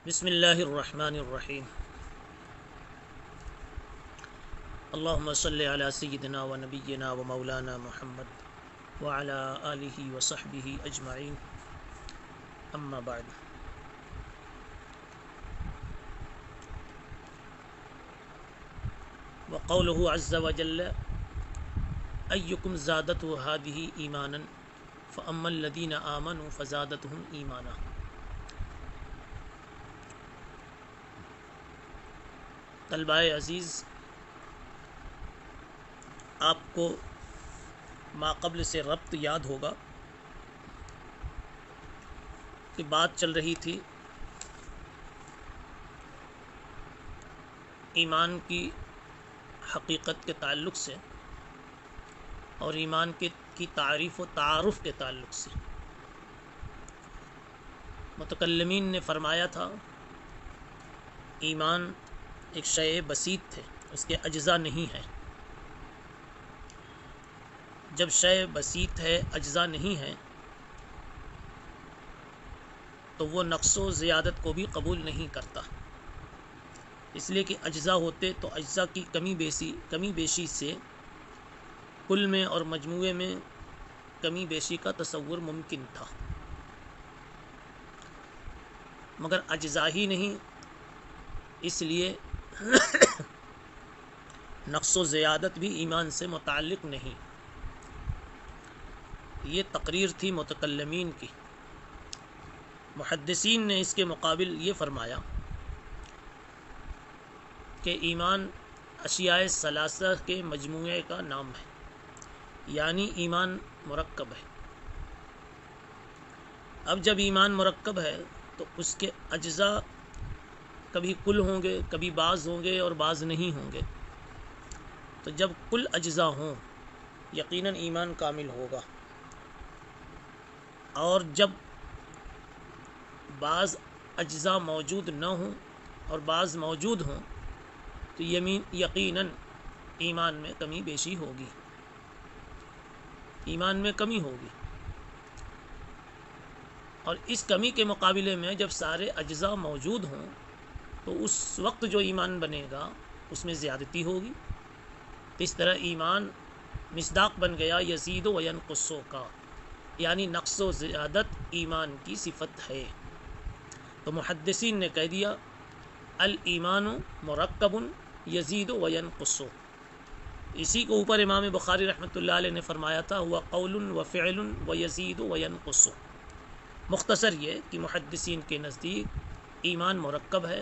بسم اللہ الرحمن الرحیم اللہم صلی علی سیدنا و نبینا و مولانا محمد وعلی آلہ و صحبہ اجمعین اما بعد وقولہ عز وجل ایکم زادتہ ہذہ ایمانا فاما الذین آمنوا فزادتہم ایمانا۔ طلبہ عزیز، آپ کو ماقبل سے ربط یاد ہوگا کہ بات چل رہی تھی ایمان کی حقیقت کے تعلق سے اور ایمان کی تعریف و تعارف کے تعلق سے۔ متکلمین نے فرمایا تھا ایمان ایک شے بسیط ہے، اس کے اجزاء نہیں ہیں۔ جب شے بسیط ہے، اجزاء نہیں ہیں، تو وہ نقص و زیادت کو بھی قبول نہیں کرتا، اس لیے کہ اجزاء ہوتے تو اجزاء کی کمی بیشی سے کل میں اور مجموعے میں کمی بیشی کا تصور ممکن تھا، مگر اجزاء ہی نہیں، اس لیے نقص و زیادت بھی ایمان سے متعلق نہیں۔ یہ تقریر تھی متکلمین کی۔ محدثین نے اس کے مقابل یہ فرمایا کہ ایمان اشیاء ثلاثہ کے مجموعے کا نام ہے، یعنی ایمان مرکب ہے۔ اب جب ایمان مرکب ہے تو اس کے اجزاء کبھی کل ہوں گے، کبھی بعض ہوں گے اور بعض نہیں ہوں گے۔ تو جب کل اجزاء ہوں یقیناً ایمان کامل ہوگا، اور جب بعض اجزاء موجود نہ ہوں اور بعض موجود ہوں تو یقیناً ایمان میں کمی بیشی ہوگی، ایمان میں کمی ہوگی۔ اور اس کمی کے مقابلے میں جب سارے اجزاء موجود ہوں تو اس وقت جو ایمان بنے گا اس میں زیادتی ہوگی۔ اس طرح ایمان مصداق بن گیا یزید و ینقص کا، یعنی نقص و زیادت ایمان کی صفت ہے۔ تو محدثین نے کہہ دیا الایمان مرکب یزید و ینقص۔ اسی کو اوپر امام بخاری رحمۃ اللہ علیہ نے فرمایا تھا ہوا قول و فعل و یزید و ینقص۔ مختصر یہ کہ محدثین کے نزدیک ایمان مرکب ہے،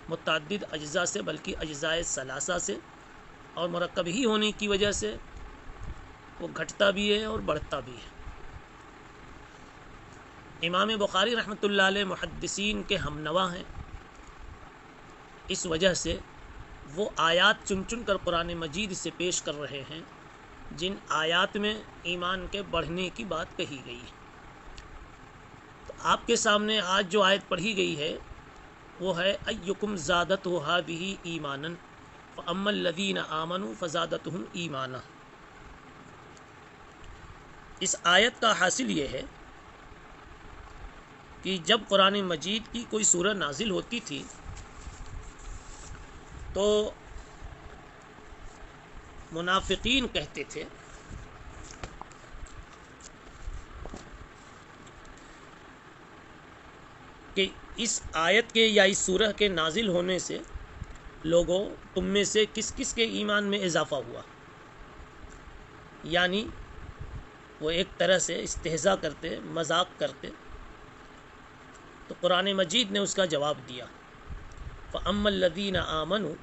متعدد اجزاء سے، بلکہ اجزاء ثلاثہ سے، اور مرکب ہی ہونے کی وجہ سے وہ گھٹتا بھی ہے اور بڑھتا بھی ہے۔ امام بخاری رحمۃ اللہ علیہ محدثین کے ہم نوا ہیں، اس وجہ سے وہ آیات چن چن کر قرآن مجید سے پیش کر رہے ہیں جن آیات میں ایمان کے بڑھنے کی بات کہی گئی ہے۔ تو آپ کے سامنے آج جو آیت پڑھی گئی ہے وہ ہے ایکم زادتہ ہذہ ایمانا فاما الذین آمنوا فزادتہم ایمانا۔ اس آیت کا حاصل یہ ہے کہ جب قرآن مجید کی کوئی سورہ نازل ہوتی تھی تو منافقین کہتے تھے کہ اس آیت کے یا اس سورہ کے نازل ہونے سے لوگوں تم میں سے کس کس کے ایمان میں اضافہ ہوا، یعنی وہ ایک طرح سے استہزاء کرتے، مذاق کرتے۔ تو قرآن مجید نے اس کا جواب دیا فَأَمَّا الَّذِينَ آمَنُوا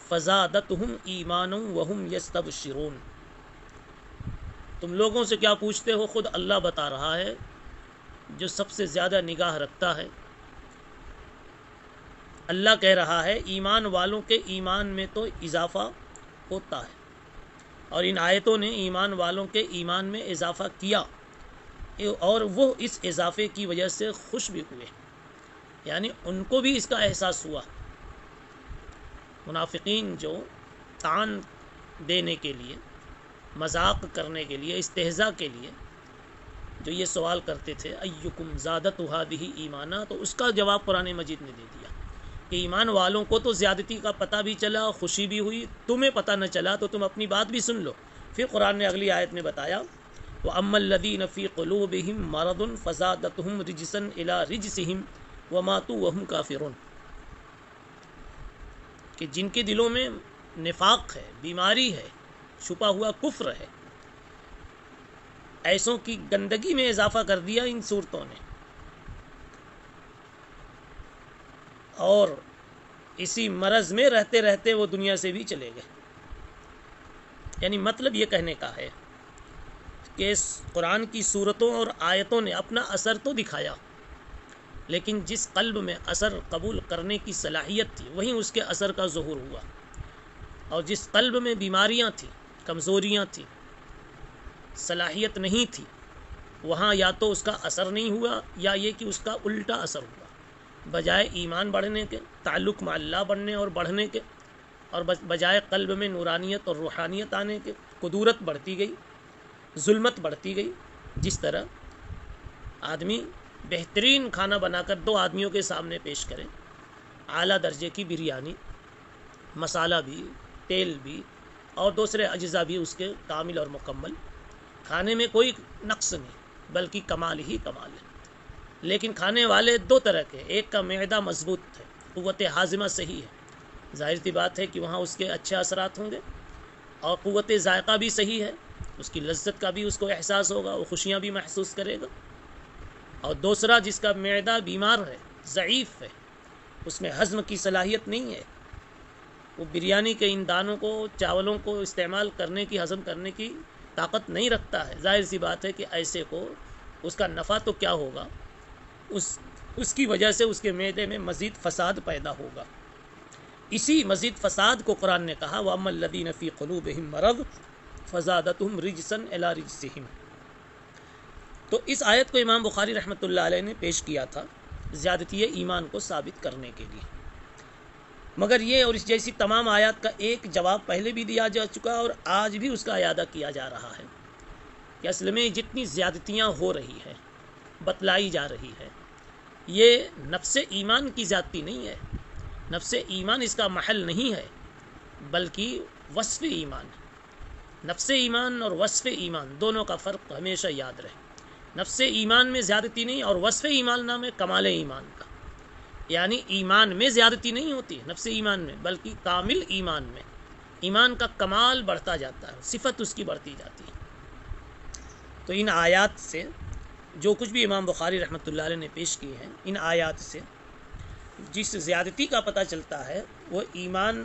فَزَادَتْهُمْ إِيمَانًا وَهُمْ يَسْتَبْشِرُونَ۔ تم لوگوں سے کیا پوچھتے ہو، خود اللہ بتا رہا ہے جو سب سے زیادہ نگاہ رکھتا ہے۔ اللہ کہہ رہا ہے ایمان والوں کے ایمان میں تو اضافہ ہوتا ہے، اور ان آیتوں نے ایمان والوں کے ایمان میں اضافہ کیا، اور وہ اس اضافے کی وجہ سے خوش بھی ہوئے، یعنی ان کو بھی اس کا احساس ہوا۔ منافقین جو طعن دینے کے لیے، مذاق کرنے کے لیے، استہزاء کے لیے جو یہ سوال کرتے تھے ایکم زادت هذه ایمانا، تو اس کا جواب قرآن مجید نے دے دیا کہ ایمان والوں کو تو زیادتی کا پتہ بھی چلا، خوشی بھی ہوئی، تمہیں پتہ نہ چلا تو تم اپنی بات بھی سن لو۔ پھر قرآن نے اگلی آیت میں بتایا وَأَمَّا الَّذِينَ فِي قُلُوبِهِم مَّرَضٌ فَزَادَتْهُمْ رِجْسًا إِلَىٰ رِجْسِهِمْ وَمَاتُوا وَهُمْ كَافِرُونَ، کہ جن کے دلوں میں نفاق ہے، بیماری ہے، چھپا ہوا کفر ہے، ایسوں کی گندگی میں اضافہ کر دیا ان صورتوں نے، اور اسی مرض میں رہتے رہتے وہ دنیا سے بھی چلے گئے۔ یعنی مطلب یہ کہنے کا ہے کہ اس قرآن کی صورتوں اور آیتوں نے اپنا اثر تو دکھایا، لیکن جس قلب میں اثر قبول کرنے کی صلاحیت تھی وہیں اس کے اثر کا ظہور ہوا، اور جس قلب میں بیماریاں تھیں، کمزوریاں تھیں، صلاحیت نہیں تھی، وہاں یا تو اس کا اثر نہیں ہوا یا یہ کہ اس کا الٹا اثر ہوا، بجائے ایمان بڑھنے کے، تعلق مع اللہ بڑھنے اور بڑھنے کے، اور بجائے قلب میں نورانیت اور روحانیت آنے کے، قدورت بڑھتی گئی، ظلمت بڑھتی گئی۔ جس طرح آدمی بہترین کھانا بنا کر 2 آدمیوں کے سامنے پیش کرے، اعلیٰ درجے کی بریانی، مسالہ بھی، تیل بھی، اور دوسرے اجزاء بھی اس کے کامل اور مکمل، کھانے میں کوئی نقص نہیں بلکہ کمال ہی کمال ہے، لیکن کھانے والے 2 طرح کے، ایک کا معدہ مضبوط ہے، قوت ہاضمہ صحیح ہے، ظاہر سی بات ہے کہ وہاں اس کے اچھے اثرات ہوں گے، اور قوت ذائقہ بھی صحیح ہے، اس کی لذت کا بھی اس کو احساس ہوگا، وہ خوشیاں بھی محسوس کرے گا۔ اور دوسرا جس کا معدہ بیمار ہے، ضعیف ہے، اس میں ہضم کی صلاحیت نہیں ہے، وہ بریانی کے ان دانوں کو، چاولوں کو استعمال کرنے کی، ہضم کرنے کی طاقت نہیں رکھتا ہے، ظاہر سی بات ہے کہ ایسے کو اس کا نفع تو کیا ہوگا، اس کی وجہ سے اس کے معدے میں مزید فساد پیدا ہوگا۔ اسی مزید فساد کو قرآن نے کہا وَأَمَّا الَّذِينَ فِي قُلُوبِهِم مَّرَضٌ فَزَادَتْهُمْ رِجْسًا إِلَىٰ رِجْسِهِمْ۔ تو اس آیت کو امام بخاری رحمۃ اللہ علیہ نے پیش کیا تھا زیادتی ایمان کو ثابت کرنے کے لیے، مگر یہ اور اس جیسی تمام آیات کا ایک جواب پہلے بھی دیا جا چکا اور آج بھی اس کا اعادہ کیا جا رہا ہے کہ اصل میں جتنی زیادتیاں ہو رہی ہیں، بتلائی جا رہی ہے، یہ نفس ایمان کی زیادتی نہیں ہے، نفس ایمان اس کا محل نہیں ہے، بلکہ وصف ایمان ہے۔ نفس ایمان اور وصف ایمان دونوں کا فرق ہمیشہ یاد رہے، نفس ایمان میں زیادتی نہیں، اور وصف ایمان نام ہے کمال ایمان کا، یعنی ایمان میں زیادتی نہیں ہوتی نفس ایمان میں، بلکہ کامل ایمان میں ایمان کا کمال بڑھتا جاتا ہے، صفت اس کی بڑھتی جاتی ہے۔ تو ان آیات سے جو کچھ بھی امام بخاری رحمۃ اللہ علیہ نے پیش کیے ہیں، ان آیات سے جس زیادتی کا پتہ چلتا ہے وہ ایمان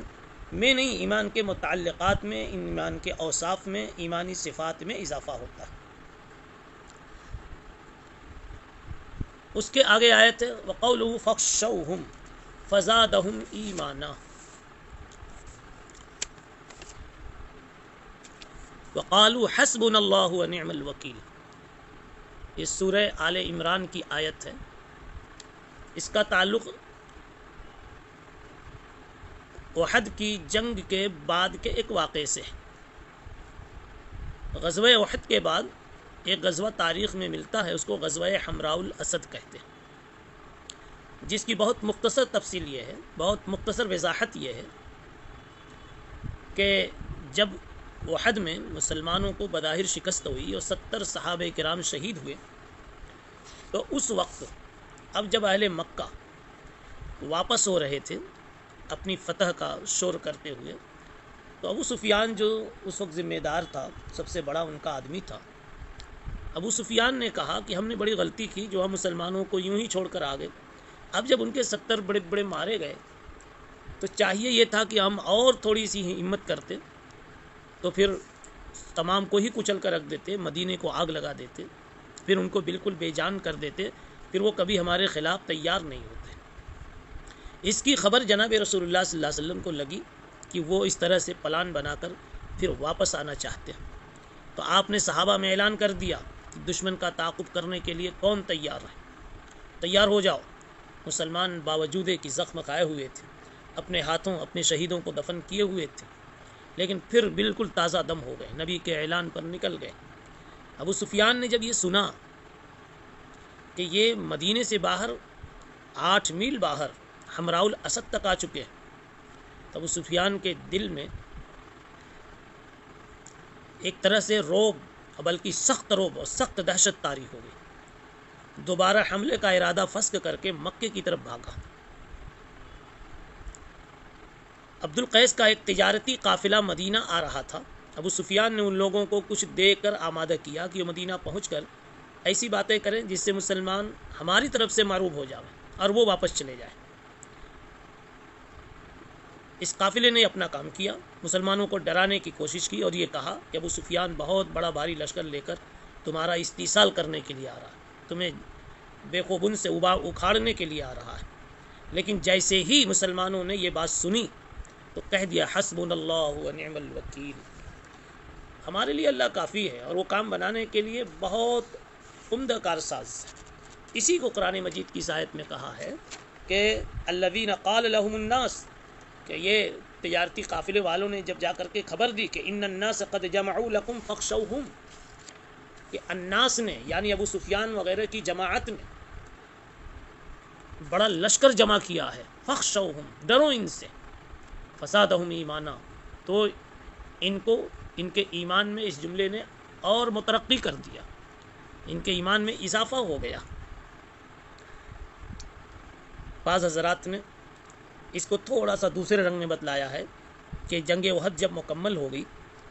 میں نہیں، ایمان کے متعلقات میں، ایمان کے اوصاف میں، ایمانی صفات میں اضافہ ہوتا ہے۔ اس کے آگے آیت ہے وَقَوْلُهُ فَاخْشَوْهُمْ فَزَادَهُمْ إِيمَانًا وَقَالُوا حَسْبُنَا اللَّهُ وَنِعْمَ الْوَكِيلُ۔ یہ سورہ آل عمران کی آیت ہے، اس کا تعلق احد کی جنگ کے بعد کے ایک واقعے سے ہے۔ غزوہ احد کے بعد ایک غزوہ تاریخ میں ملتا ہے، اس کو غزوہ حمراء الاسد کہتے ہیں، جس کی بہت مختصر تفصیل یہ ہے، بہت مختصر وضاحت یہ ہے کہ جب احد میں مسلمانوں کو بظاہر شکست ہوئی اور 70 صحابہ کرام شہید ہوئے، تو اس وقت اب جب اہل مکہ واپس ہو رہے تھے اپنی فتح کا شور کرتے ہوئے، تو ابو سفیان جو اس وقت ذمہ دار تھا، سب سے بڑا ان کا آدمی تھا، ابو سفیان نے کہا کہ ہم نے بڑی غلطی کی جو ہم مسلمانوں کو یوں ہی چھوڑ کر آ گئے، اب جب ان کے 70 بڑے بڑے مارے گئے تو چاہیے یہ تھا کہ ہم اور تھوڑی سی ہمت کرتے، تو پھر تمام کو ہی کچل کر رکھ دیتے، مدینے کو آگ لگا دیتے، پھر ان کو بالکل بے جان کر دیتے، پھر وہ کبھی ہمارے خلاف تیار نہیں ہوتے۔ اس کی خبر جناب رسول اللہ صلی اللہ علیہ وسلم کو لگی کہ وہ اس طرح سے پلان بنا کر پھر واپس آنا چاہتے ہیں، تو آپ نے صحابہ میں اعلان کر دیا کہ دشمن کا تعاقب کرنے کے لیے کون تیار ہے، تیار ہو جاؤ۔ مسلمان باوجود کہ زخم کھائے ہوئے تھے، اپنے ہاتھوں اپنے شہیدوں کو دفن کیے ہوئے تھے، لیکن پھر بالکل تازہ دم ہو گئے، نبی کے اعلان پر نکل گئے۔ ابو سفیان نے جب یہ سنا کہ یہ مدینے سے باہر 8 میل باہر حمراء الاسد تک آ چکے ہیں. تو ابو سفیان کے دل میں ایک طرح سے روب، بلکہ سخت روب اور سخت دہشت طاری ہو گئی. دوبارہ حملے کا ارادہ فسخ کر کے مکے کی طرف بھاگا. عبد القیس کا ایک تجارتی قافلہ مدینہ آ رہا تھا. ابو سفیان نے ان لوگوں کو کچھ دے کر آمادہ کیا کہ وہ مدینہ پہنچ کر ایسی باتیں کریں جس سے مسلمان ہماری طرف سے معروف ہو جائیں اور وہ واپس چلے جائیں. اس قافلے نے اپنا کام کیا، مسلمانوں کو ڈرانے کی کوشش کی اور یہ کہا کہ ابو سفیان بہت بڑا بھاری لشکر لے کر تمہارا استیصال کرنے کے لیے آ رہا ہے، تمہیں بے خوبن سے اکھاڑنے کے لیے آ رہا ہے. لیکن جیسے ہی مسلمانوں نے یہ بات سنی تو کہہ دیا حسبنا اللہ و نعم الوکیل، ہمارے لیے اللہ کافی ہے اور وہ کام بنانے کے لیے بہت عمدہ کارساز ہے. اسی کو قرآن مجید کی اس آیت میں کہا ہے کہ الذین قال لهم الناس، کہ یہ تجارتی قافلے والوں نے جب جا کر کے خبر دی کہ ان الناس قد جمعوا لکم فاخشوہم، کہ الناس نے یعنی ابو سفیان وغیرہ کی جماعت نے بڑا لشکر جمع کیا ہے، فاخشوہم، ڈرو ان سے، فزادہم ایمانا، تو ان کو ان کے ایمان میں اس جملے نے اور مترقی کر دیا، ان کے ایمان میں اضافہ ہو گیا. بعض حضرات نے اس کو تھوڑا سا دوسرے رنگ میں بتلایا ہے کہ جنگ احد جب مکمل ہو گئی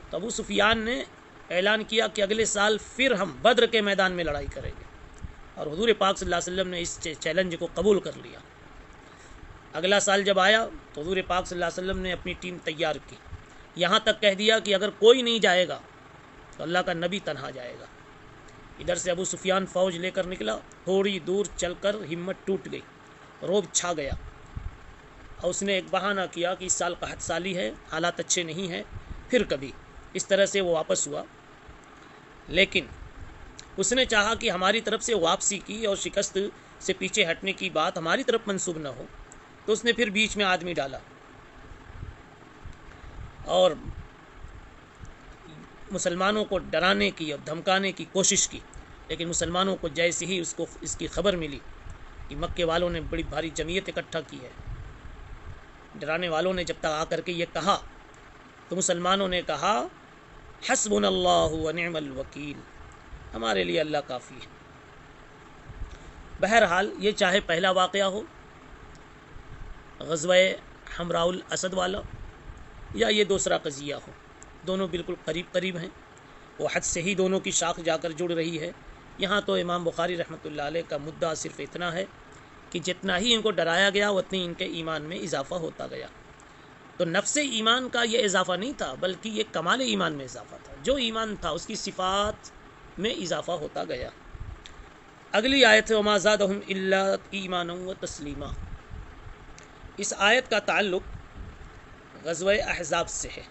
تو ابو سفیان نے اعلان کیا کہ اگلے سال پھر ہم بدر کے میدان میں لڑائی کریں گے، اور حضور پاک صلی اللہ علیہ وسلم نے اس چیلنج کو قبول کر لیا. اگلا سال جب آیا تو حضور پاک صلی اللہ علیہ وسلم نے اپنی ٹیم تیار کی، یہاں تک کہہ دیا کہ اگر کوئی نہیں جائے گا تو اللہ کا نبی تنہا جائے گا. ادھر سے ابو سفیان فوج لے کر نکلا، تھوڑی دور چل کر ہمت ٹوٹ گئی، روب چھا گیا، اور اس نے ایک بہانہ کیا کہ اس سال قحط سالی ہے، حالات اچھے نہیں ہیں، پھر کبھی. اس طرح سے وہ واپس ہوا. لیکن اس نے چاہا کہ ہماری طرف سے واپسی کی اور شکست سے پیچھے ہٹنے کی بات ہماری طرف منسوب نہ ہو، تو اس نے پھر بیچ میں آدمی ڈالا اور مسلمانوں کو ڈرانے کی اور دھمکانے کی کوشش کی. لیکن مسلمانوں کو جیسے ہی اس کی خبر ملی کہ مکے والوں نے بڑی بھاری جمعیت اکٹھا کی ہے، ڈرانے والوں نے جب تک آ کر کے یہ کہا تو مسلمانوں نے کہا حسبنا اللہ و نعم الوکیل، ہمارے لیے اللہ کافی ہے. بہرحال یہ چاہے پہلا واقعہ ہو غزوہ حمراء الاسد والا یا یہ دوسرا قضیہ ہو، دونوں بالکل قریب قریب ہیں. وہ حد سے ہی دونوں کی شاخ جا کر جڑ رہی ہے. یہاں تو امام بخاری رحمۃ اللہ علیہ کا مدعا صرف اتنا ہے کہ جتنا ہی ان کو ڈرایا گیا اتنی ان کے ایمان میں اضافہ ہوتا گیا. تو نفس ایمان کا یہ اضافہ نہیں تھا بلکہ یہ کمال ایمان میں اضافہ تھا. جو ایمان تھا اس کی صفات میں اضافہ ہوتا گیا. اگلی آیت ہے وما زادہم الا ایمانا و تسلیما. اس آیت کا تعلق غزوہ احزاب سے ہے.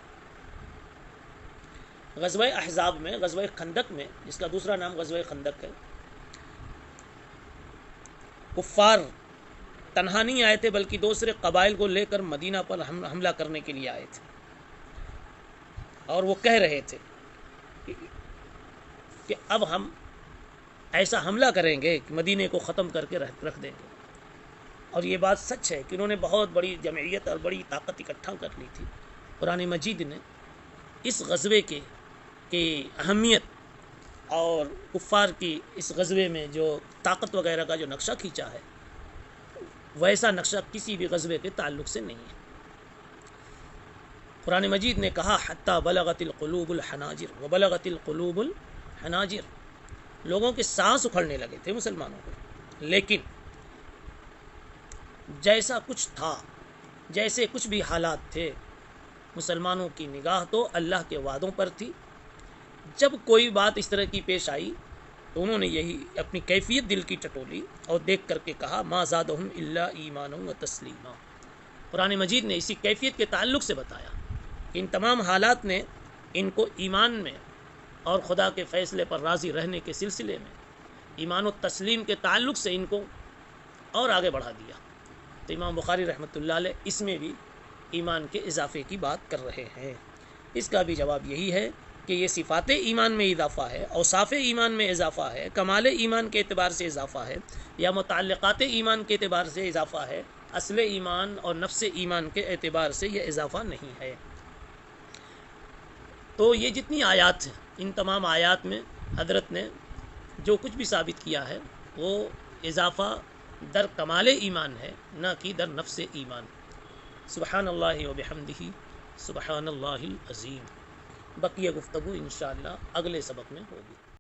غزوہ احزاب میں، غزوہ خندق میں، جس کا دوسرا نام غزوہ خندق ہے، کفار تنہا نہیں آئے تھے بلکہ دوسرے قبائل کو لے کر مدینہ پر حملہ کرنے کے لیے آئے تھے، اور وہ کہہ رہے تھے کہ اب ہم ایسا حملہ کریں گے کہ مدینے کو ختم کر کے رکھ دیں گے. اور یہ بات سچ ہے کہ انہوں نے بہت بڑی جمعیت اور بڑی طاقت اکٹھا کر لی تھی. قرآن مجید نے اس غزوے کی اہمیت اور کفار کی اس غزوے میں جو طاقت وغیرہ کا جو نقشہ کھینچا ہے ویسا نقشہ کسی بھی غزوے کے تعلق سے نہیں ہے. قرآن مجید نے کہا حتی بلغت القلوب الحناجر وبلغت القلوب الحناجر، لوگوں کے سانس اکھڑنے لگے تھے مسلمانوں کو. لیکن جیسا کچھ تھا، جیسے کچھ بھی حالات تھے، مسلمانوں کی نگاہ تو اللہ کے وعدوں پر تھی. جب کوئی بات اس طرح کی پیش آئی تو انہوں نے یہی اپنی کیفیت دل کی ٹٹولی اور دیکھ کر کے کہا ما زادہم الا ایمانا و تسلیما. قرآن مجید نے اسی کیفیت کے تعلق سے بتایا کہ ان تمام حالات نے ان کو ایمان میں اور خدا کے فیصلے پر راضی رہنے کے سلسلے میں ایمان و تسلیم کے تعلق سے ان کو اور آگے بڑھا دیا. تو امام بخاری رحمۃ اللہ علیہ اس میں بھی ایمان کے اضافے کی بات کر رہے ہیں. اس کا بھی جواب یہی ہے کہ یہ صفات ایمان میں اضافہ ہے، اوصاف ایمان میں اضافہ ہے، کمال ایمان کے اعتبار سے اضافہ ہے، یا متعلقات ایمان کے اعتبار سے اضافہ ہے، اصل ایمان اور نفس ایمان کے اعتبار سے یہ اضافہ نہیں ہے۔ تو یہ جتنی آیات ہیں، ان تمام آیات میں حضرت نے جو کچھ بھی ثابت کیا ہے وہ اضافہ در کمال ایمان ہے، نہ کہ در نفس ایمان۔ سبحان اللہ و بحمدہ، سبحان اللہ العظیم۔ بقیہ گفتگو انشاءاللہ اگلے سبق میں ہوگی۔